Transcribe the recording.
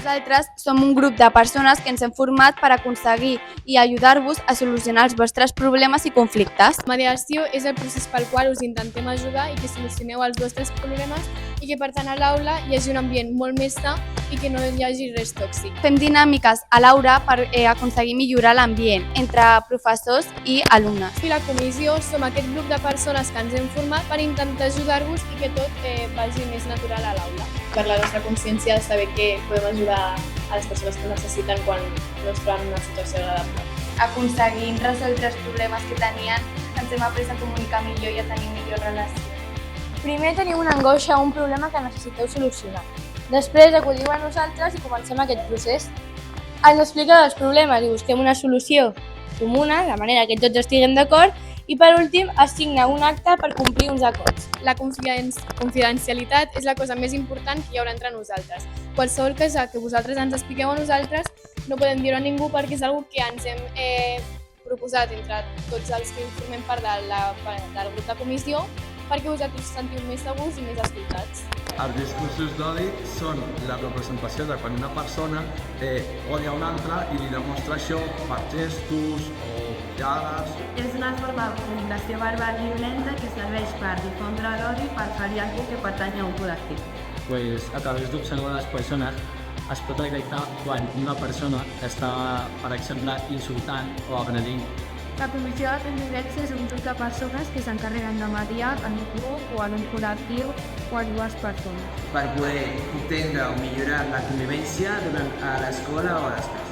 Nosaltres som un grup de persones que ens hem format per aconseguir i ajudar-vos a solucionar els vostres problemes i conflictes. Mediació és el procés pel qual us intentem ajudar i que solucioneu els vostres problemes i que per tant a l'aula hi hagi un ambient molt més sa i que no hi hagi res tòxic. Fem dinàmiques a l'aula per aconseguir millorar l'ambient entre professors i alumnes. I la comissió som aquest grup de persones que ens hem format per intentar ajudar-vos i que tot vagi més natural a l'aula. Per la nostra consciència de saber que podem ajudar a les persones que ho necessiten quan no es troben en una situació agradable. Aconseguint resoldre els problemes que tenien, ens hem après a comunicar millor i a tenir millor relació. Primer teniu una angoixa o un problema que necessiteu solucionar. Després acudiu a nosaltres i comencem aquest procés. Ens expliqueu els problemes i busquem una solució comuna, de manera que tots estiguem d'acord, i per últim es signa un acte per complir uns acords. La confidencialitat és la cosa més important que hi haurà entre nosaltres. Qualsevol cosa que vosaltres ens expliqueu a nosaltres no podem dir-ho a ningú perquè és una que ens hem proposat entre tots els que formem part del grup de comissió perquè vosaltres us sentiu més segurs i més escoltats. Els discursos d'odi són la representació de quan una persona odia una altra i li demostra això per gestos o ullades. És una forma de comunicació verbal violenta que serveix per difondre l'odi per ferir algú que pertany a un col·lectiu. Pues a través d'observar les persones es pot detectar quan una persona està, per exemple, insultant o agredint. La Comissió de Convivència és un grup de persones que s'encarreguen de mediar en un grup o en un col·lectiu o a dues persones. Per poder entendre o millorar la convivència a l'escola o a l'estat.